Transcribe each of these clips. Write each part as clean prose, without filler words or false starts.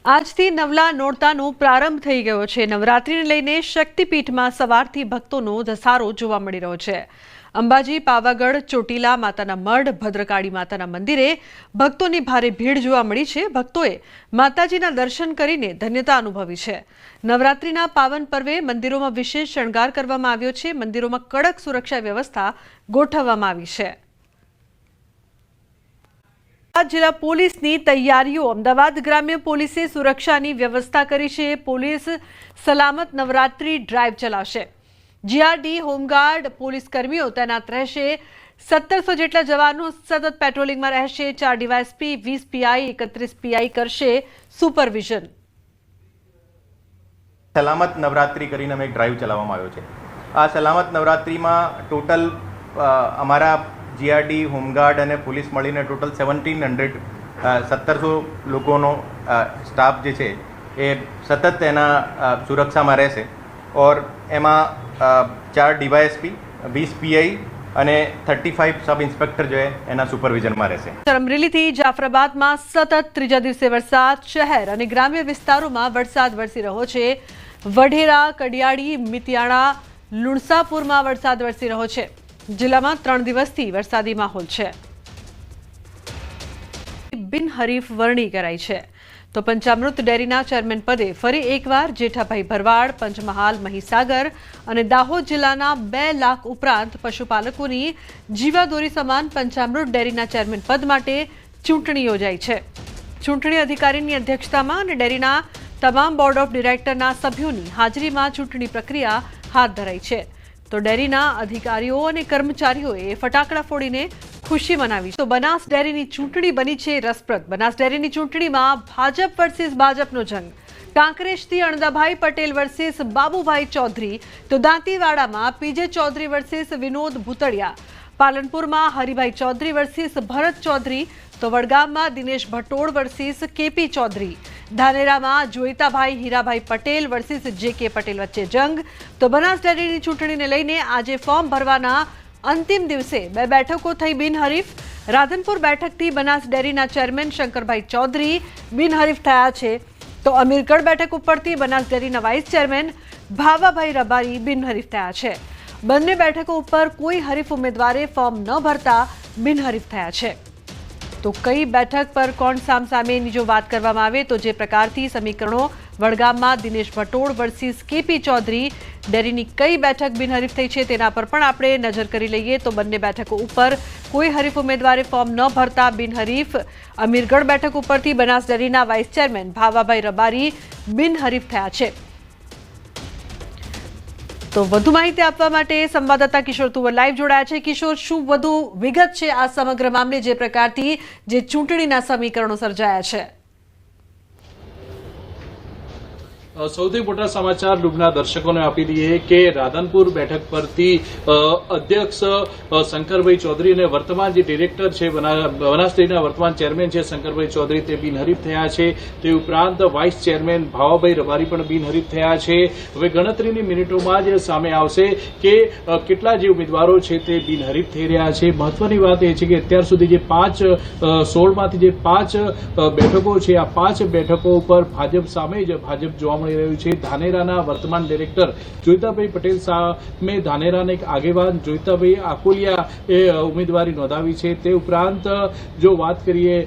આજથી નવલા નોરતાનો પ્રારંભ થઈ ગયો છે। નવરાત્રીને લઈને શક્તિપીઠમાં સવારથી ભક્તોનો ધસારો જોવા મળી રહ્યો છે। અંબાજી, પાવાગઢ, ચોટીલા માતાના મઢ, ભદ્રકાળી માતાના મંદિરે ભક્તોની ભારે ભીડ જોવા મળી છે। ભક્તોએ માતાજીના દર્શન કરીને ધન્યતા અનુભવી છે। નવરાત્રીના પાવન પર્વે મંદિરોમાં વિશેષ શણગાર કરવામાં આવ્યો છે। મંદિરોમાં કડક સુરક્ષા વ્યવસ્થા ગોઠવવામાં આવી છે। जिला पोलीसनी तैयारीओ अमदावाद ग्राम्य पोलीसे सुरक्षानी व्यवस्था करी छे। पोलीस सलामत नवरात्रि ड्राइव चलावशे। जीआरडी, होमगार्ड, पोलीस कर्मीओ तैनात रहेशे। 1700 जेटला जवानो सतत पेट्रोलिंग में रहेशे। 4 डीवायएसपी, 20 पीआई, 31 पीआई करशे सुपरविजन। सलामत नवरात्रि करीने एक ड्राइव चलाववामां आव्यो छे। आ सलामत नवरात्रि में टोटल अमारा जीआरडी, होमगार्ड और पुलिस मळीने टोटल 1700 लोगोनो स्टाफ जे छे ए सतत एना सुरक्षा में रहेशे। और एमां 4 डीवायएसपी, 20 पीआई અને 35 सब इंस्पेक्टर जो है एना सुपरविजन में रहेशे। अमरेली जाफराबाद में सतत त्रीजा दिवसे वरसाद। शहर और ग्राम्य विस्तारों में वरसाद वरसी रह्यो छे। वढेरा, कडियाड़ी, मितियाणा, લુણસાપુર में वरसाद वरसी रह्यो छे। जिला में 3 दिवसथी वरसादी माहौल है। बिनहरीफ वरणी कराई है तो पंचामृत डेरीना चेरमेन पदे फरी एकवार जेठाभाई भरवाड़, पंचमहाल, महीसागर और दाहोद जिल्लाना 2 लाख उपरांत पशुपालकोनी जीवादोरी समान पंचामृत डेरीना चेरमेन पद माटे चूंटणी योजाई है। चूंटणी अधिकारीनी अध्यक्षतामां अने डेरीना तमाम बोर्ड ऑफ डिरेक्टरना सभ्योनी हाजरीमां चूंटणी प्रक्रिया हाथ धराई है। तो डेरीना अधिकारीओ और कर्मचारीओए फटाकड़ा फोड़ीने खुशी मनावी। तो बनास डेरीनी चूंटणी बनी है रसप्रद। बनास डेरीनी चूंटणीमां भाजप वर्सेस भाजपनो जंग। कांकरेजथी अणदाभाई पटेल वर्सेस बाबूभाई चौधरी, तो दांतीवाड़ामां पीजे चौधरी वर्सेस विनोद भूतड़िया, पालनपुरमां हरिभाई चौधरी वर्सेस भरत चौधरी, तो वडगाममां दिनेश भटोड़ वर्सेस केपी चौधरी, धानेरामां जोईताभाई हीराभाई पटेल वर्सेस जेके पटेल वच्चे जंग। तो बनास डेरीनी चूंटणीने लईने आजे फॉर्म भरवाना अंतिम दिवसे 2 बेठको थई बिनहरीफ। राधनपुर बेठकथी बनास डेरीना चेरमेन शंकरभाई चौधरी बिनहरीफ थया छे। तो अमीरगढ़ बेठक उपरथी बनास डेरीना वाइस चेरमेन भावाभाई रबारी बिनहरीफ थया छे। बंने बेठको उपर कोई हरीफ उम्मीदवारे फॉर्म न भरता बिनहरीफ थया छे। तो कई बैठक पर कोण सामसामेनी जो बात करवामां आवे तो जे प्रकारथी समीकरणों वडगाममां दिनेश भटोड़ वर्सेस केपी चौधरी, डेरीनी कई बैठक बिनहरीफ थई छे तेना पर पण आपणे नजर करी लईए। तो बंने बैठकों उपर कोई हरीफ उम्मीदवारे फॉर्म न भरता बिनहरीफ। अमीरगढ़ बैठक उपरथी बनास डेरीना वाइस चेरमेन भावाभाई रबारी बिनहरीफ थया छे। तो વધુ માહિતી આપવા માટે સંવાદદાતા કિશોર તુવર લાઈવ જોડાયા છે। કિશોર, શું વધુ વિગત છે આ સમગ્ર મામલે જે પ્રકારથી જે ચૂંટણીના સમીકરણો સર્જાયા છે? સૌથી મોટા સમાચાર ડૂબના દર્શકોને આપી દઈએ કે રાધનપુર બેઠક પરથી અધ્યક્ષ શંકરભાઈ ચૌધરી અને વર્તમાન જે ડિરેક્ટર છે બનાસ ડેરીના વર્તમાન ચેરમેન છે શંકરભાઈ ચૌધરી તે બિનહરીફ થયા છે। તે ઉપરાંત વાઇસ ચેરમેન ભાવાભાઈ રબારી પણ બિનહરીફ થયા છે। હવે ગણતરીની મિનિટોમાં જ સામે આવશે કે કેટલા જે ઉમેદવારો છે તે બિનહરીફ થઈ રહ્યા છે। મહત્વની વાત એ છે કે અત્યાર સુધી જે 16માંથી જે 5 બેઠકો છે આ 5 બેઠકો ઉપર ભાજપ સામે જ ભાજપ જોવા મળી રહ્યું છે। ધાનેરાના વર્તમાન ડિરેક્ટર જોઈતાભાઈ પટેલ સામે ધાનેરાના એક આગેવાન જોઈતાભાઈ આકોલિયા એ ઉમેદવારી નોંધાવી છે। તે ઉપરાંત જો વાત કરીએ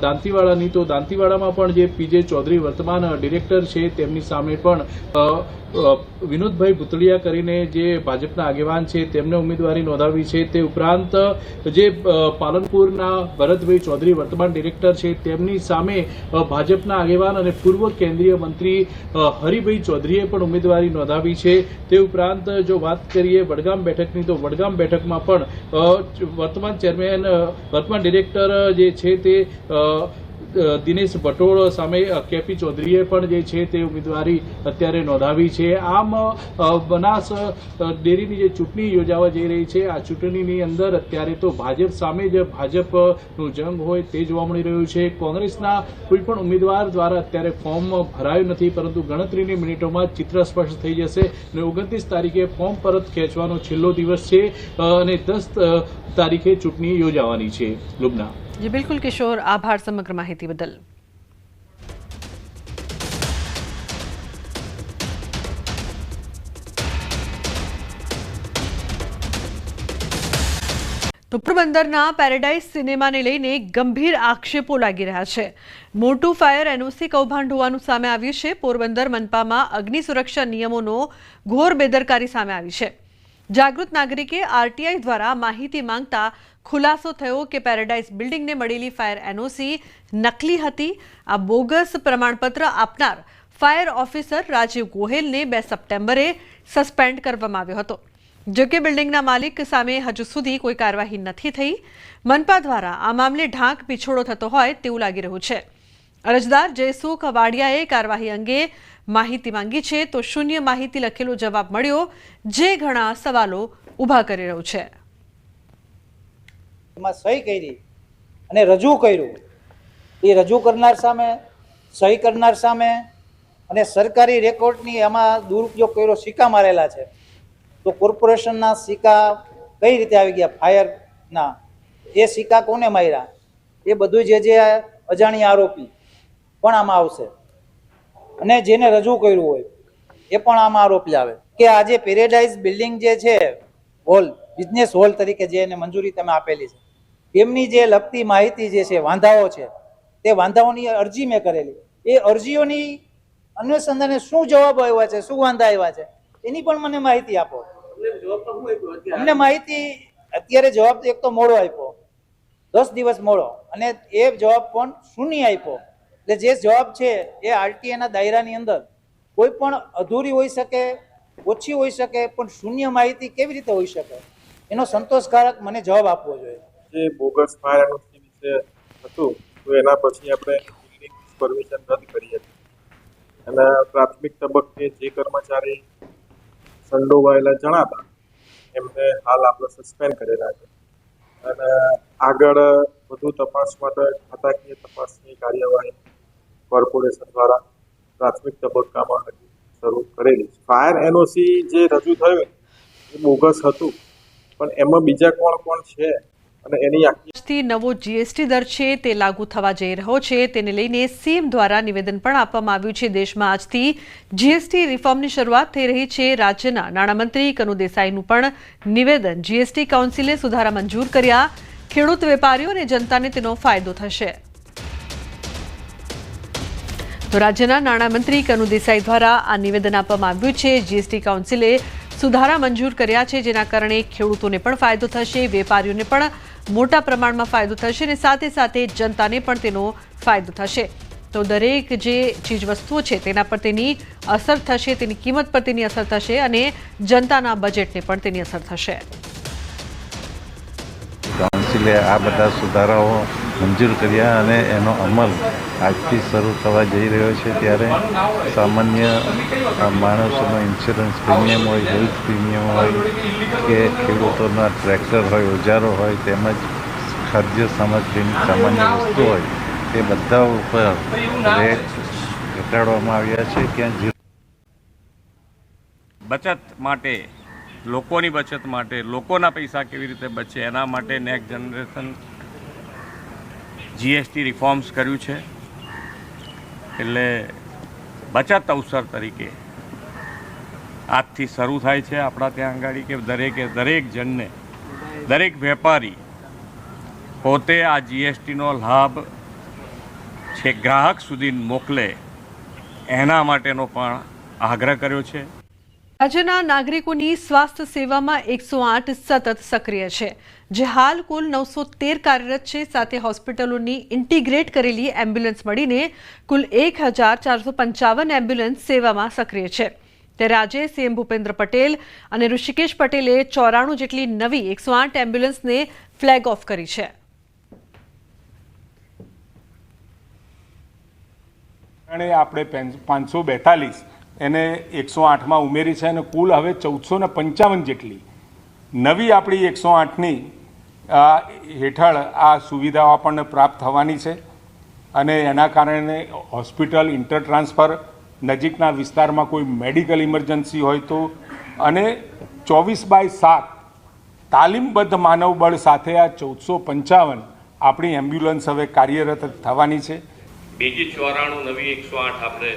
દાંતીવાડાની તો દાંતીવાડામાં પણ જે પીજે ચૌધરી વર્તમાન ડિરેક્ટર છે તેમની સામે પણ વિનોદભાઈ ભૂતળિયા કરીને જે ભાજપના આગેવાન છે તેમને ઉમેદવારી નોંધાવી છે। તે ઉપરાંત જે પાલનપુરના ભરતભાઈ ચૌધરી વર્તમાન ડિરેક્ટર છે તેમની સામે ભાજપના આગેવાન અને પૂર્વ કેન્દ્રીય મંત્રી હરિભાઈ ચૌધરીએ પણ ઉમેદવારી નોંધાવી છે। તે ઉપરાંત જો વાત કરીએ વડગામ બેઠકની તો વડગામ બેઠકમાં પણ વર્તમાન ચેરમેન વર્તમાન ડિરેક્ટર જે છે તે દિનેશ ભટોળ સામે કેપી ચૌધરીએ પણ જે છે તે ઉમેદવારી અત્યારે નોંધાવી છે। આમ બનાસ ડેરીની જે ચૂંટણી યોજાવા જઈ રહી છે આ ચૂંટણીની અંદર અત્યારે તો ભાજપ સામે જ ભાજપનું જંગ હોય તે જોવા મળી રહ્યું છે। કોંગ્રેસના કોઈ પણ ઉમેદવાર દ્વારા અત્યારે ફોર્મ ભરાયું નથી, પરંતુ ગણતરીની મિનિટોમાં ચિત્ર સ્પષ્ટ થઈ જશે અને 29 તારીખે ફોર્મ પરત ખેંચવાનો છેલ્લો દિવસ છે અને 10 તારીખે ચૂંટણી યોજાવાની છે। લુબના जी बिल्कुल किशोर, आभार समग्र माहिती बदल। તો પોરબંદરના પેરેડાઇઝ સિનેમાને લઈને ગંભીર આક્ષેપો લાગી રહ્યા છે. મોટું ફાયર એનઓસી કૌભાંડ હોવાનું સામે આવ્યું છે. પોરબંદર મનપામાં અગ્નિ સુરક્ષા નિયમોનો ઘોર બેદરકારી સામે આવી છે. જાગૃત નાગરિકે આરટીઆઈ દ્વારા માહિતી માંગતા ખુલાસો થયો કે પેરેડાઇઝ બિલ્ડિંગને મળેલી ફાયર એનઓસી નકલી હતી. આ બોગસ પ્રમાણપત્ર આપનાર ફાયર ઓફિસર રાજીવ ગોહેલને 2 સપ્ટેમ્બરે સસ્પેન્ડ કરવામાં આવ્યો હતો. જોકે બિલ્ડિંગના માલિક સામે હજુ સુધી કોઈ કાર્યવાહી નથી થઈ. મનપા દ્વારા આ મામલે ઢાંક પીછોડો થતો હોય તેવું લાગી રહ્યું છે. અરજદાર જયસુખ વાડિયાએ કાર્યવાહી અંગે માહિતી માંગી છે તો શૂન્ય માહિતી લખેલો જવાબ મળ્યો, જે ઘણા સવાલો ઊભા કરી રહ્યું છે. એમાં સહી કરી અને રજૂ કર્યું, એ રજૂ કરનાર સામે, સહી કરનાર સામે અને સરકારી રેકોર્ડની એમાં દુરુપયોગ કર્યો, સિક્કા મારેલા છે. તો કોર્પોરેશનના સિક્કા કઈ રીતે આવી ગયા ફાયરના, એ સિક્કા કોને માર્યા, એ બધું જે અજાણી આરોપી પણ આમાં આવશે અને જેને રજૂ કર્યું હોય એ પણ આમાં આરોપી આવે. કે આજે પેરેડાઇઝ બિલ્ડિંગ જે છે હોલ, બિઝનેસ હોલ તરીકે જે એને મંજૂરી તમે આપેલી છે, તેમની જે લગતી માહિતી જે છે, વાંધાઓ છે, તે વાંધાઓની અરજી મેં કરેલી. એ અરજીઓની અનુસંધાને શું જવાબ આવ્યા છે, શું વાંધા આવ્યા છે, એની પણ મને માહિતી આપો. અમને માહિતી અત્યારે જવાબ એક તો મોડો આપ્યો, 10 દિવસ મોડો, અને એ જવાબ પણ શૂન્ય આપ્યો. એટલે જે જવાબ છે એ આરટીઆઈના દાયરાની અંદર કોઈ પણ અધૂરી હોઈ શકે, ઓછી હોઈ શકે, પણ શૂન્ય માહિતી કેવી રીતે હોઈ શકે, એનો સંતોષકારક મને જવાબ આપવો જોઈએ. જે બોગસ ફાયર એનઓસી વિશે હતું તો એના પછી આપણે બિલ્ડિંગ પરમિશન રદ કરી હતી અને પ્રાથમિક તબક્કે જે કર્મચારી સંડોવાયેલા જણાતા એમને હાલ આપણે સસ્પેન્ડ કરેલા છે અને આગળ વધુ તપાસ માટે ખાતાકીય તપાસની કાર્યવાહી કોર્પોરેશન દ્વારા પ્રાથમિક તબક્કામાં શરૂ કરેલી છે. ફાયર એનઓસી જે રજૂ થયું એ બોગસ હતું, પણ એમાં બીજા કોણ છે અને એની આજથી નવો જીએસટી દર છે તે લાગુ થવા જઈ રહ્યો છે. તેને લઈને સીએમ દ્વારા નિવેદન પણ આપવામાં આવ્યું છે. દેશમાં આજથી જીએસટી રિફોર્મની શરૂઆત થઈ રહી છે. રાજ્યના નાણામંત્રી કનુ દેસાઈનું પણ નિવેદન. જીએસટી કાઉન્સિલે સુધારા મંજૂર કર્યા. ખેડૂત, વેપારીઓ અને જનતાને તેનો ફાયદો થશે. તો રાજ્યના નાણામંત્રી કનુ દેસાઈ દ્વારા આ નિવેદન આપવામાં આવ્યું છે. જીએસટી કાઉન્સિલે સુધારા મંજૂર કર્યા છે, જેના કારણે ખેડૂતોને પણ ફાયદો થશે, વેપારીઓને પણ મોટા પ્રમાણમાં ફાયદો થશે અને સાથે સાથે જનતાને પણ તેનો ફાયદો થશે. તો દરેક જે ચીજવસ્તુઓ છે તેના પર તેની અસર થશે, તેની કિંમત પર તેની અસર થશે અને જનતાના બજેટને પણ તેની અસર થશે. કાઉન્સિલે આ બધા સુધારાઓ મંજૂર કર્યા અને એનો અમલ આજથી શરૂ થવા જઈ રહ્યો છે. ત્યારે સામાન્ય માણસોનો ઇન્સ્યોરન્સ પ્રીમિયમ હોય, હેલ્થ પ્રીમિયમ હોય કે ખેડૂતોના ટ્રેક્ટર હોય, ઓજારો હોય, તેમજ ખાદ્ય સામગ્રીની સામાન્ય વસ્તુ હોય, તે બધા ઉપર રેટ ઘટાડવામાં આવ્યા છે. ક્યાં બચત માટે, લોકોની બચત માટે, લોકોના પૈસા કેવી રીતે બચે એના માટે નેક્સ્ટ જનરેશન જીએસટી રિફોર્મ્સ કર્યું છે. એટલે બચત અવસર તરીકે આજથી શરૂ થાય છે આપણા ત્યાં આગળ કે દરેક જણને, દરેક વેપારી પોતે આ જીએસટીનો લાભ છે ગ્રાહક સુધી મોકલે, એના માટેનો પણ આગ્રહ કર્યો છે. રાજ્યના નાગરિકોની સ્વાસ્થ્ય સેવામાં 108 સતત સક્રિય છે, જે હાલ કુલ 913 કાર્યરત છે. સાથે હોસ્પિટલોની ઇન્ટિગ્રેટ કરેલી એમ્બ્યુલન્સ મળીને કુલ 1455 એમ્બ્યુલન્સ સેવામાં સક્રિય છે. ત્યારે આજે સીએમ ભૂપેન્દ્ર પટેલ અને ઋષિકેશ પટેલે 94 જેટલી નવી 108 એમ્બ્યુલન્સને ફ્લેગ ઓફ કરી છે. આપણે 542 એને 108માં ઉમેરી છે અને કુલ હવે 1455 જેટલી નવી આપણી 108ની હેઠળ આ સુવિધાઓ આપણને પ્રાપ્ત થવાની છે. અને એના કારણે હોસ્પિટલ ઇન્ટર ટ્રાન્સફર, નજીકના વિસ્તારમાં કોઈ મેડિકલ ઇમરજન્સી હોય તો, અને 24/7 તાલીમબદ્ધ માનવબળ સાથે આ 1455 આપણી એમ્બ્યુલન્સ હવે કાર્યરત થવાની છે. બીજી 94 નવી 108 આપણે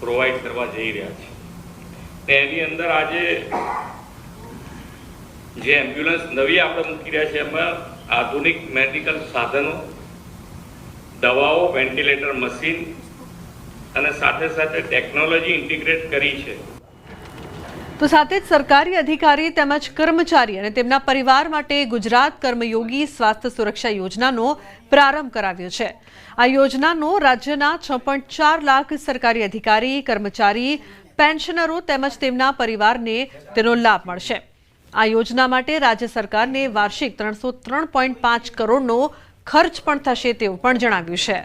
પ્રોવાઈડ કરવા જઈ રહ્યા છે. એની અંદર આજે જે એમ્બ્યુલન્સ નવી આપણે મૂકી રહ્યા છે એમાં આધુનિક મેડિકલ સાધનો, દવાઓ, વેન્ટિલેટર મશીન અને સાથે સાથે ટેકનોલોજી ઇન્ટિગ્રેટ કરી છે. તો સાથે જ સરકારી અધિકારી તેમજ કર્મચારી અને તેમના પરિવાર માટે ગુજરાત કર્મયોગી સ્વાસ્થ્ય સુરક્ષા યોજનાનો પ્રારંભ કરાવ્યો છે. આ યોજનાનો રાજ્યના 6.4 લાખ સરકારી અધિકારી, કર્મચારી, પેન્શનરો તેમજ તેમના પરિવારને તેનો લાભ મળશે. આ યોજના માટે રાજ્ય સરકારને વાર્ષિક 303.5 કરોડનો ખર્ચ પણ થશે તેવું પણ જણાવ્યું છે.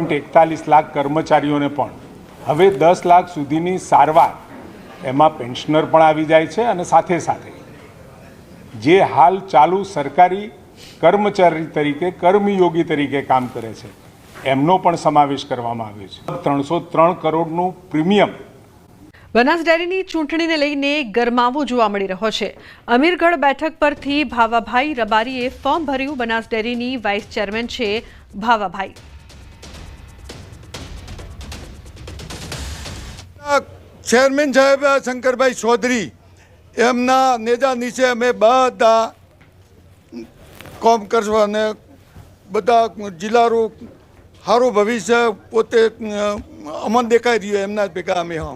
41 લાખ કર્મચારીઓને પણ હવે 10 લાખ સુધીની સારવાર એમાં પેન્શનર પણ આવી જાય છે અને સાથે સાથે જે હાલ ચાલુ સરકારી કર્મચારી તરીકે કર્મયોગી તરીકે કામ કરે છે એમનો પણ સમાવેશ કરવામાં આવ્યો છે. 303 કરોડનું પ્રીમિયમ. બનાસ ડેરીની ચૂંટણીને લઈને ગરમાવો જોવા મળી રહ્યો છે. અમીરગઢ બેઠક પરથી ભાવાભાઈ રબારીએ ફોર્મ ભર્યું. બનાસ ડેરીની વાઇસ ચેરમેન છે ભાવાભાઈ. ચેરમેન સાહેબ શંકરભાઈ ચૌધરી એમના નેજા નીચે અમે બધા કામ કરશું અને બધા જિલ્લાનું સારું ભવિષ્ય પોતે અમન દેખાઈ રહ્યું એમના ભેગા અમે હા.